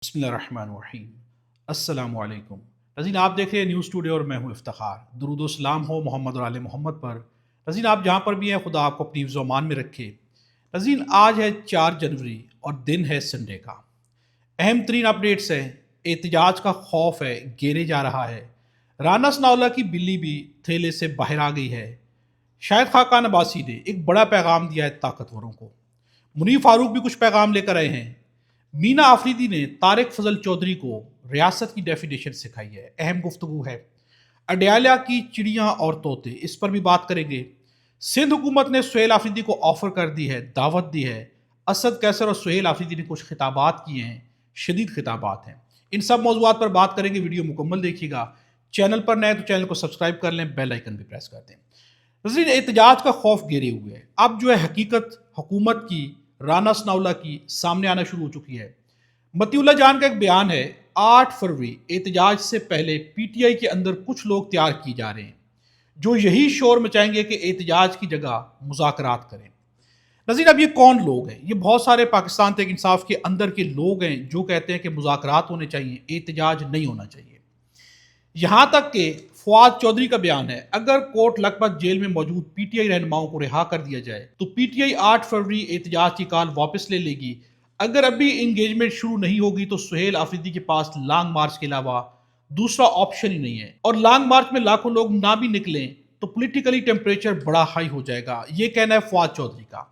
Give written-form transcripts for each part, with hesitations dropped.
بسم اللہ الرحمن الرحیم۔ السلام علیکم ناظرین، آپ دیکھ رہے ہیں نیوز ٹوڈے اور میں ہوں افتخار۔ درود و سلام ہو محمد اور آل محمد پر۔ ناظرین، آپ جہاں پر بھی ہیں خدا آپ کو اپنی حفظ و امان میں رکھے۔ ناظرین، آج ہے 4 جنوری اور دن ہے سنڈے کا۔ اہم ترین اپڈیٹس ہیں۔ احتجاج کا خوف ہے، گھیرے جا رہا ہے۔ رانا ثناءاللہ کی بلی بھی تھیلے سے باہر آ گئی ہے۔ شاہد خاقان عباسی نے ایک بڑا پیغام دیا ہے طاقتوروں کو۔ منیر فاروق بھی کچھ پیغام لے کر آئے ہیں۔ مینا آفریدی نے طارق فضل چودھری کو ریاست کی ڈیفینیشن سکھائی ہے، اہم گفتگو ہے۔ اڈیالہ کی چڑیاں اور طوطے، اس پر بھی بات کریں گے۔ سندھ حکومت نے سہیل آفریدی کو آفر کر دی ہے، دعوت دی ہے۔ اسد کیسر اور سہیل آفریدی نے کچھ خطابات کیے ہیں، شدید خطابات ہیں۔ ان سب موضوعات پر بات کریں گے، ویڈیو مکمل دیکھیے گا۔ چینل پر نئے تو چینل کو سبسکرائب کر لیں، بیل آئیکن بھی پریس کر دیں۔ ناظرین، احتجاج کا خوف گھیرے ہوئے ہے۔ اب جو ہے حقیقت حکومت کی، رانا ثناءاللہ کی سامنے آنا شروع ہو چکی ہے۔ متی اللہ جان کا ایک بیان ہے، 8 فروری احتجاج سے پہلے پی ٹی آئی کے اندر کچھ لوگ تیار کیے جا رہے ہیں جو یہی شور مچائیں گے کہ احتجاج کی جگہ مذاکرات کریں۔ ناظرین، اب یہ کون لوگ ہیں؟ یہ بہت سارے پاکستان تحریک انصاف کے اندر کے لوگ ہیں جو کہتے ہیں کہ مذاکرات ہونے چاہیے، احتجاج نہیں ہونا چاہیے۔ یہاں تک کہ فواد چودھری کا بیان ہے، اگر کوٹ لکھپت جیل میں موجود پی ٹی آئی رہنماؤں کو رہا کر دیا جائے تو پی ٹی آئی 8 فروری احتجاج کی کال واپس لے لے گی۔ اگر ابھی انگیجمنٹ شروع نہیں ہوگی تو سہیل آفریدی کے پاس لانگ مارچ کے علاوہ دوسرا آپشن ہی نہیں ہے، اور لانگ مارچ میں لاکھوں لوگ نہ بھی نکلیں تو پولیٹیکلی ٹیمپریچر بڑا ہائی ہو جائے گا، یہ کہنا ہے فواد چودھری کا۔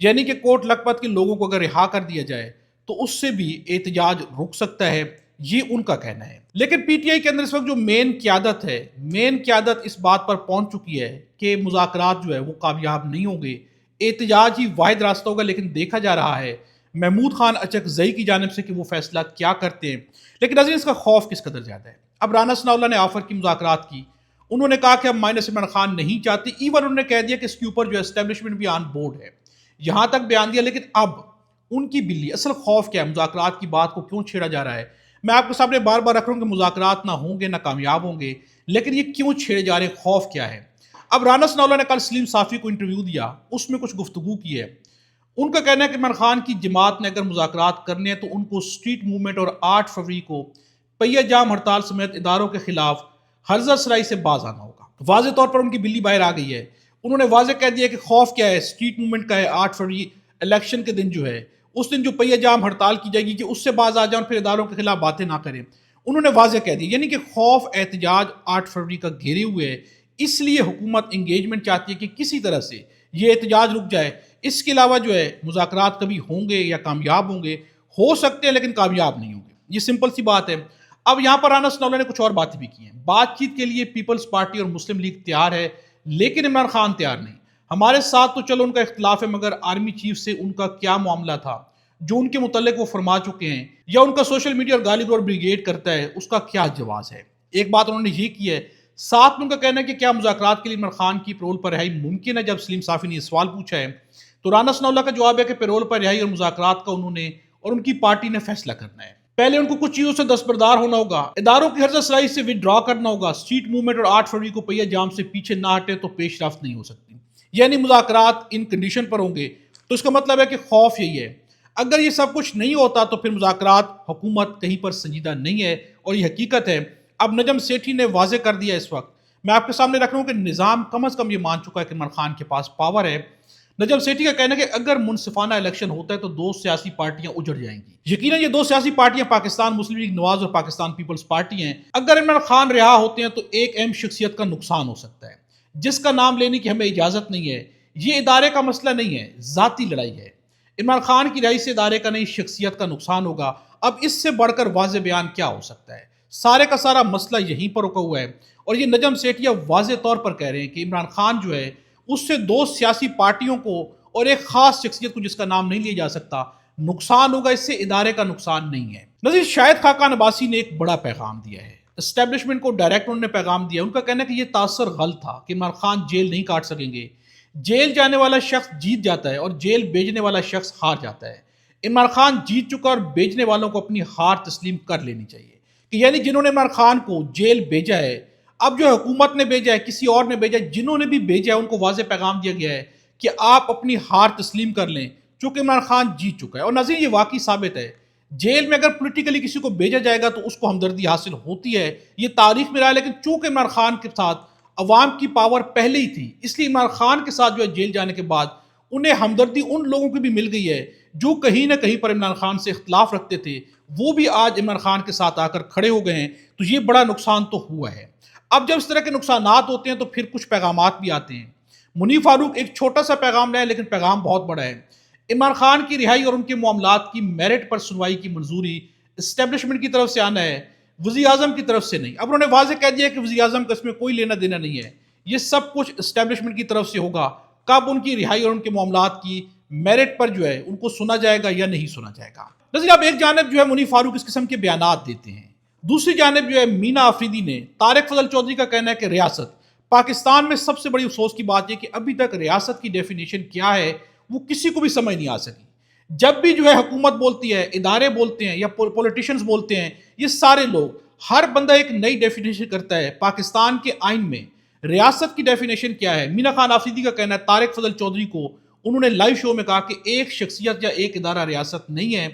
یعنی کہ کوٹ لکھپت کے لوگوں کو اگر رہا کر دیا جائے تو اس سے بھی احتجاج رک سکتا ہے، یہ ان کا کہنا ہے۔ لیکن پی ٹی آئی کے اندر اس وقت جو مین قیادت ہے، مین قیادت اس بات پر پہنچ چکی ہے کہ مذاکرات جو ہے وہ کامیاب نہیں ہوں گے، احتجاج ہی واحد راستہ ہوگا۔ لیکن دیکھا جا رہا ہے محمود خان اچک زئی کی جانب سے کہ وہ فیصلہ کیا کرتے ہیں۔ لیکن ناظرین، اس کا خوف کس قدر زیادہ ہے؟ اب رانا ثناءاللہ نے آفر کی مذاکرات کی، انہوں نے کہا کہ اب مائنس عمران خان نہیں چاہتے، ایون انہوں نے کہہ دیا کہ اس کے اوپر جو اسٹیبلشمنٹ بھی آن بورڈ ہے، یہاں تک بیان دیا۔ لیکن اب ان کی بلی، اصل خوف کیا ہے؟ مذاکرات کی بات کو کیوں چھیڑا جا رہا ہے؟ میں آپ کے سامنے بار بار رکھ رہا ہوں کہ مذاکرات نہ ہوں گے نہ کامیاب ہوں گے، لیکن یہ کیوں چھیڑے جا رہے ہیں؟ خوف کیا ہے؟ اب رانا ثناءاللہ نے کل سلیم صافی کو انٹرویو دیا، اس میں کچھ گفتگو کی ہے۔ ان کا کہنا ہے کہ عمران خان کی جماعت نے اگر مذاکرات کرنے ہیں تو ان کو اسٹریٹ موومنٹ اور 8 فروری کو پہیہ جام ہڑتال سمیت اداروں کے خلاف ہرزہ سرائی سے باز آنا ہوگا۔ واضح طور پر ان کی بلی باہر آ گئی ہے۔ انہوں نے واضح کہہ دیا کہ خوف کیا ہے؟ اسٹریٹ موومنٹ کا ہے، 8 فروری الیکشن کے دن جو ہے اس دن جو پہیہ جام ہڑتال کی جائے گی کہ اس سے باز آ جائیں اور پھر اداروں کے خلاف باتیں نہ کریں۔ انہوں نے واضح کہہ دیا، یعنی کہ خوف احتجاج 8 فروری کا گھیرے ہوئے ہے، اس لیے حکومت انگیجمنٹ چاہتی ہے کہ کسی طرح سے یہ احتجاج رک جائے۔ اس کے علاوہ جو ہے مذاکرات کبھی ہوں گے یا کامیاب ہوں گے، ہو سکتے ہیں لیکن کامیاب نہیں ہوں گے، یہ سمپل سی بات ہے۔ اب یہاں پر رانا ثناءاللہ نے کچھ اور باتیں بھی کی ہیں۔ بات چیت کے لیے پیپلز پارٹی اور مسلم لیگ تیار ہے، لیکن عمران خان تیار نہیں۔ ہمارے ساتھ تو چلو ان کا اختلاف ہے، مگر آرمی چیف سے ان کا کیا معاملہ تھا جو ان کے متعلق وہ فرما چکے ہیں، یا ان کا سوشل میڈیا اور گالی گلوچ بریگیڈ کرتا ہے، اس کا کیا جواز ہے؟ ایک بات انہوں نے یہ کی ہے، ساتھ میں ان کا کہنا ہے کہ کیا مذاکرات کے لیے عمران خان کی پیرول پر رہائی ممکن ہے؟ جب سلیم صافی نے یہ سوال پوچھا ہے تو رانا ثناءاللہ کا جواب ہے کہ پیرول پر رہائی اور مذاکرات کا انہوں نے اور ان کی پارٹی نے فیصلہ کرنا ہے۔ پہلے ان کو کچھ چیزوں سے دستبردار ہونا ہوگا، اداروں کی ہرزہ سرائی سے وڈرا کرنا ہوگا، اسٹریٹ موومنٹ اور 8 فروری کو پہیہ جام سے پیچھے نہ ہٹے تو پیش رفت نہیں ہو سکتی۔ یعنی مذاکرات ان کنڈیشن پر ہوں گے، تو اس کا مطلب ہے کہ خوف یہی ہے۔ اگر یہ سب کچھ نہیں ہوتا تو پھر مذاکرات حکومت کہیں پر سنجیدہ نہیں ہے، اور یہ حقیقت ہے۔ اب نجم سیٹھی نے واضح کر دیا اس وقت، میں آپ کے سامنے رکھ رہا ہوں کہ نظام کم از کم یہ مان چکا ہے کہ عمران خان کے پاس پاور ہے۔ نجم سیٹھی کا کہنا ہے کہ اگر منصفانہ الیکشن ہوتا ہے تو 2 سیاسی پارٹیاں اجڑ جائیں گی۔ یقیناً یہ 2 سیاسی پارٹیاں پاکستان مسلم لیگ نواز اور پاکستان پیپلز پارٹی ہیں۔ اگر عمران خان رہا ہوتے ہیں تو ایک اہم شخصیت کا نقصان ہو سکتا ہے، جس کا نام لینے کی ہمیں اجازت نہیں ہے۔ یہ ادارے کا مسئلہ نہیں ہے، ذاتی لڑائی ہے۔ عمران خان کی رہائی سے ادارے کا نہیں، شخصیت کا نقصان ہوگا۔ اب اس سے بڑھ کر واضح بیان کیا ہو سکتا ہے؟ سارے کا سارا مسئلہ یہیں پر رکا ہوا ہے، اور یہ نجم سیٹھی واضح طور پر کہہ رہے ہیں کہ عمران خان جو ہے اس سے 2 سیاسی پارٹیوں کو اور ایک خاص شخصیت کو جس کا نام نہیں لیا جا سکتا نقصان ہوگا، اس سے ادارے کا نقصان نہیں ہے۔ نظیر شاہد خاقان عباسی نے ایک بڑا پیغام دیا ہے، اسٹیبلشمنٹ کو ڈائریکٹ انہوں نے پیغام دیا۔ ان کا کہنا ہے کہ یہ تاثر غلط تھا کہ عمران خان جیل نہیں کاٹ سکیں گے۔ جیل جانے والا شخص جیت جاتا ہے اور جیل بھیجنے والا شخص ہار جاتا ہے۔ عمران خان جیت چکا اور بھیجنے والوں کو اپنی ہار تسلیم کر لینی چاہیے، کہ یعنی جنہوں نے عمران خان کو جیل بھیجا ہے، اب جو حکومت نے بھیجا ہے، کسی اور نے بھیجا ہے، جنہوں نے بھی بھیجا ہے ان کو واضح پیغام دیا گیا ہے کہ آپ اپنی ہار تسلیم کر لیں، چونکہ عمران خان جیت چکا ہے۔ اور ناظرین، یہ واقعی ثابت ہے، جیل میں اگر پولیٹیکلی کسی کو بھیجا جائے گا تو اس کو ہمدردی حاصل ہوتی ہے، یہ تاریخ میں رہا ہے، لیکن چونکہ عمران خان کے ساتھ عوام کی پاور پہلے ہی تھی، اس لیے عمران خان کے ساتھ جو ہے جیل جانے کے بعد انہیں ہمدردی ان لوگوں کی بھی مل گئی ہے جو کہیں نہ کہیں پر عمران خان سے اختلاف رکھتے تھے، وہ بھی آج عمران خان کے ساتھ آ کر کھڑے ہو گئے ہیں، تو یہ بڑا نقصان تو ہوا ہے۔ اب جب اس طرح کے نقصانات ہوتے ہیں تو پھر کچھ پیغامات بھی آتے ہیں۔ منیف فاروق ایک چھوٹا سا پیغام ہے لیکن پیغام بہت بڑا ہے۔ عمران خان کی رہائی اور ان کے معاملات کی میرٹ پر سنوائی کی منظوری اسٹیبلشمنٹ کی طرف سے آنا ہے، وزیر اعظم کی طرف سے نہیں۔ اب انہوں نے واضح کہہ دیا کہ وزیر اعظم کا اس میں کوئی لینا دینا نہیں ہے، یہ سب کچھ اسٹیبلشمنٹ کی طرف سے ہوگا۔ کب ان کی رہائی اور ان کے معاملات کی میرٹ پر جو ہے ان کو سنا جائے گا یا نہیں سنا جائے گا۔ نظیر اب ایک جانب جو ہے منیف فاروق اس قسم کے بیانات دیتے ہیں، دوسری جانب جو ہے مینا آفریدی نے طارق فضل چودھری کا کہنا ہے کہ ریاست پاکستان میں سب سے بڑی افسوس کی بات یہ کہ ابھی تک ریاست کی ڈیفینیشن کیا ہے وہ کسی کو بھی سمجھ نہیں آ سکی۔ جب بھی جو ہے حکومت بولتی ہے، ادارے بولتے ہیں یا پولیٹیشنز بولتے ہیں، یہ سارے لوگ ہر بندہ ایک نئی ڈیفینیشن کرتا ہے۔ پاکستان کے آئین میں ریاست کی ڈیفینیشن کیا ہے؟ مینا خان آفریدی کا کہنا ہے طارق فضل چودھری کو انہوں نے لائیو شو میں کہا کہ ایک شخصیت یا ایک ادارہ ریاست نہیں ہے،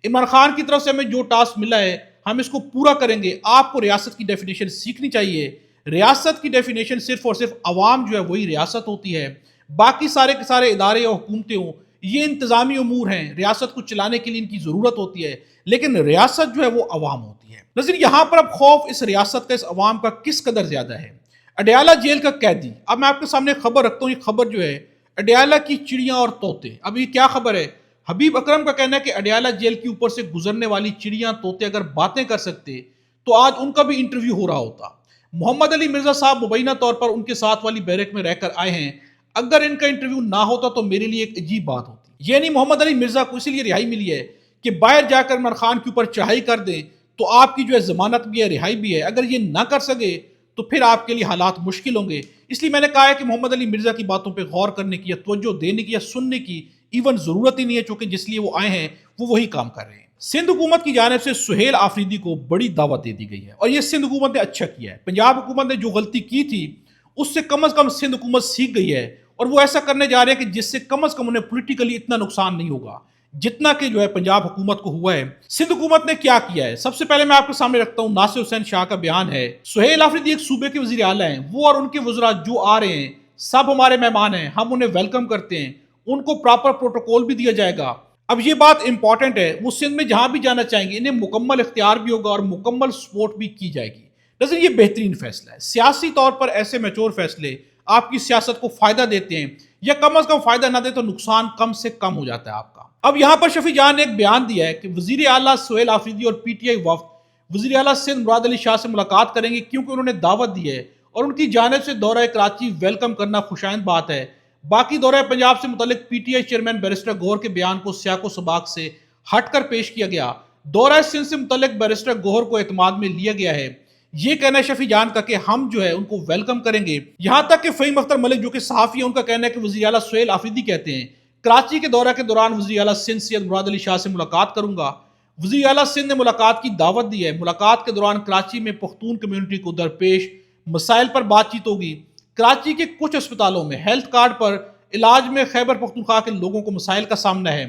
عمران خان کی طرف سے ہمیں جو ٹاسک ملا ہے ہم اس کو پورا کریں گے، آپ کو ریاست کی ڈیفینیشن سیکھنی چاہیے۔ ریاست کی ڈیفینیشن صرف اور صرف عوام جو ہے وہی ریاست ہوتی ہے، باقی سارے کے سارے ادارے اور حکومتیں ہوں یہ انتظامی امور ہیں، ریاست کو چلانے کے لیے ان کی ضرورت ہوتی ہے، لیکن ریاست جو ہے وہ عوام ہوتی ہے۔ نظر یہاں پر اب خوف اس ریاست کا، اس عوام کا کس قدر زیادہ ہے؟ اڈیالہ جیل کا قیدی، اب میں آپ کے سامنے خبر رکھتا ہوں، یہ خبر جو ہے اڈیالہ کی چڑیاں اور طوطے، اب یہ کیا خبر ہے؟ حبیب اکرم کا کہنا ہے کہ اڈیالہ جیل کے اوپر سے گزرنے والی چڑیاں طوطے اگر باتیں کر سکتے تو آج ان کا بھی انٹرویو ہو رہا ہوتا۔ محمد علی مرزا صاحب مبینہ طور پر ان کے ساتھ والی بیرک میں رہ کر آئے ہیں، اگر ان کا انٹرویو نہ ہوتا تو میرے لیے ایک عجیب بات ہوتی۔ یہ نہیں محمد علی مرزا کو اسی لیے رہائی ملی ہے کہ باہر جا کر عمران خان کے اوپر چڑھائی کر دیں تو آپ کی جو ہے ضمانت بھی ہے، رہائی بھی ہے، اگر یہ نہ کر سکے تو پھر آپ کے لیے حالات مشکل ہوں گے۔ اس لیے میں نے کہا ہے کہ محمد علی مرزا کی باتوں پہ غور کرنے کی یا توجہ دینے کی یا سننے کی ایون ضرورت ہی نہیں ہے، چونکہ جس لیے وہ آئے ہیں وہ وہی کام کر رہے ہیں۔ سندھ حکومت کی جانب سے سہیل آفریدی کو بڑی دعوت دے دی گئی ہے اور یہ سندھ حکومت نے اچھا کیا ہے۔ پنجاب حکومت نے جو غلطی کی تھی اس سے کم از کم سندھ حکومت سیکھ گئی ہے اور وہ ایسا کرنے جا رہے ہیں کہ جس سے کم از کم انہیں پولیٹیکلی اتنا نقصان نہیں ہوگا جتنا کہ جو ہے پنجاب حکومت کو ہوا ہے۔ سندھ حکومت نے کیا کیا ہے؟ سب سے پہلے میں آپ کے سامنے رکھتا ہوں ناصر حسین شاہ کا بیان ہے۔ سہیل آفریدی ایک صوبے کے وزیر اعلیٰ ہیں، وہ اور ان کے وزراء جو آ رہے ہیں سب ہمارے مہمان ہیں، ہم انہیں ویلکم کرتے ہیں، ان کو پراپر پروٹوکول بھی دیا جائے گا۔ اب یہ بات امپورٹنٹ ہے، وہ سندھ میں جہاں بھی جانا چاہیں گے انہیں مکمل اختیار بھی ہوگا اور مکمل سپورٹ بھی کی جائے گی۔ نظر یہ بہترین فیصلہ ہے، سیاسی طور پر ایسے میچور فیصلے آپ کی سیاست کو فائدہ دیتے ہیں، یا کم از کم فائدہ نہ دے تو نقصان کم سے کم ہو جاتا ہے آپ کا۔ اب یہاں پر شفیع جان نے ایک بیان دیا ہے کہ وزیر اعلیٰ سہیل آفریدی اور پی ٹی آئی وفد وزیر اعلیٰ سندھ مراد علی شاہ سے ملاقات کریں گے کیونکہ انہوں نے دعوت دی ہے اور ان کی جانب سے دورہ کراچی ویلکم کرنا خوشائند بات ہے۔ باقی دورہ پنجاب سے متعلق P T I chairman barrister Gohar کے بیان کو سیاق و سباق سے ہٹ کر پیش کیا گیا۔ دورہ سندھ سے متعلق بیرسٹر گوہر کو اعتماد میں لیا گیا ہے۔ یہ کہنا ہے شفیع جان کا کہ ہم جو ہے ان کو ویلکم کریں گے۔ یہاں تک کہ فہیم اختر ملک جو کہ صحافی ہیں ان کا کہنا ہے کہ وزیر اعلیٰ سہیل آفریدی کہتے ہیں کراچی کے دورہ کے دوران وزیر اعلیٰ سندھ سید مراد علی شاہ سے ملاقات کروں گا۔ وزیر اعلیٰ سندھ نے ملاقات کی دعوت دی ہے۔ ملاقات کے دوران کراچی میں پختون کمیونٹی کو درپیش مسائل پر بات چیت ہوگی۔ کراچی کے کچھ اسپتالوں میں ہیلتھ کارڈ پر علاج میں خیبر پختونخوا کے لوگوں کو مسائل کا سامنا ہے۔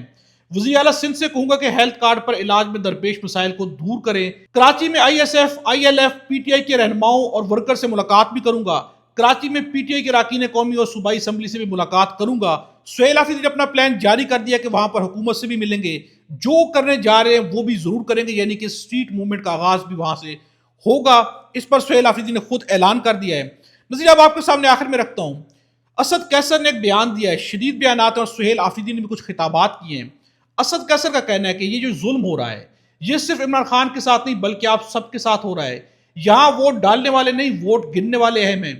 وزیر اعلیٰ سندھ سے کہوں گا کہ ہیلتھ کارڈ پر علاج میں درپیش مسائل کو دور کریں۔ کراچی میں I S F, I L F, P T I کے رہنماؤں اور ورکر سے ملاقات بھی کروں گا۔ کراچی میں پی ٹی آئی کے اراکین قومی اور صوبائی اسمبلی سے بھی ملاقات کروں گا۔ سہیل آفریدی نے اپنا پلان جاری کر دیا کہ وہاں پر حکومت سے بھی ملیں گے، جو کرنے جا رہے ہیں وہ بھی ضرور کریں گے، یعنی کہ اسٹریٹ موومنٹ کا آغاز بھی وہاں سے ہوگا۔ اس پر سہیل آفریدی نے خود اعلان کر دیا ہے۔ نظیر اب آپ کے سامنے آخر میں رکھتا ہوں، اسد قیصر نے ایک بیان دیا ہے، شدید بیانات، اور سہیل آفریدی نے بھی کچھ خطابات کیے ہیں۔ اسد قیصر کا کہنا ہے کہ یہ جو ظلم ہو رہا ہے یہ صرف عمران خان کے ساتھ نہیں بلکہ آپ سب کے ساتھ ہو رہا ہے۔ یہاں ووٹ ڈالنے والے نہیں ووٹ گننے والے اہم ہیں۔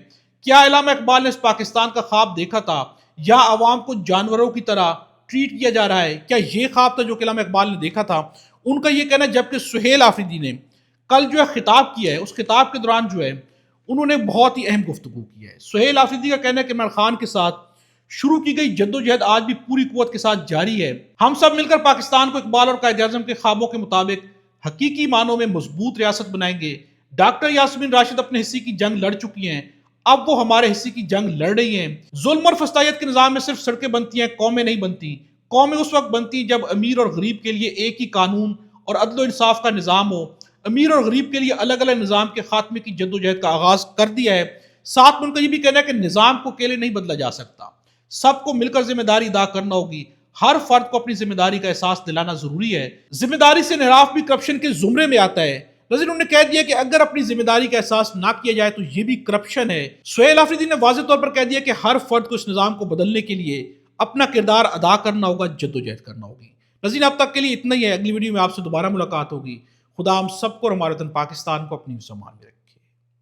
کیا علامہ اقبال نے اس پاکستان کا خواب دیکھا تھا؟ یا عوام کو جانوروں کی طرح ٹریٹ کیا جا رہا ہے؟ کیا یہ خواب تھا جو کہ علامہ اقبال نے دیکھا تھا؟ ان کا یہ کہنا ہے، جبکہ سہیل آفریدی نے کل جو ہے خطاب کیا ہے، اس خطاب کے دوران جو ہے انہوں نے بہت ہی اہم گفتگو کی ہے۔ سہیل آفریدی کا کہنا ہے کہ عمران خان کے ساتھ شروع کی گئی جدوجہد آج بھی پوری قوت کے ساتھ جاری ہے۔ ہم سب مل کر پاکستان کو اقبال اور قائد اعظم کے خوابوں کے مطابق حقیقی معنوں میں مضبوط ریاست بنائیں گے۔ ڈاکٹر یاسمین راشد اپنے حصے کی جنگ لڑ چکی ہیں، اب وہ ہمارے حصے کی جنگ لڑ رہی ہیں۔ ظلم اور فسطائیت کے نظام میں صرف سڑکیں بنتی ہیں، قومیں نہیں بنتی۔ قومیں اس وقت بنتی جب امیر اور غریب کے لیے ایک ہی قانون اور عدل و انصاف کا نظام ہو، امیر اور غریب کے لیے الگ الگ نظام کے خاتمے کی جدوجہد کا آغاز کر دیا ہے۔ ساتھ میں ان کا یہ بھی کہنا ہے کہ نظام کو اکیلے نہیں بدلا جا سکتا، سب کو مل کر ذمہ داری ادا کرنا ہوگی، ہر فرد کو اپنی ذمہ داری کا احساس دلانا ضروری ہے۔ ذمہ داری سے انحراف بھی کرپشن کے زمرے میں آتا ہے۔ ناظرین، انہوں نے کہہ دیا کہ اگر اپنی ذمہ داری کا احساس نہ کیا جائے تو یہ بھی کرپشن ہے۔ سہیل آفریدی نے واضح طور پر کہہ دیا کہ ہر فرد کو اس نظام کو بدلنے کے لیے اپنا کردار ادا کرنا ہوگا، جدوجہد کرنا ہوگی۔ ناظرین، اب تک کے لیے اتنا ہی ہے، اگلی ویڈیو میں آپ سے دوبارہ ملاقات ہوگی۔ خدا ہم سب کو اور ہمارے وطن پاکستان کو اپنی حفظ و امان میں رکھے۔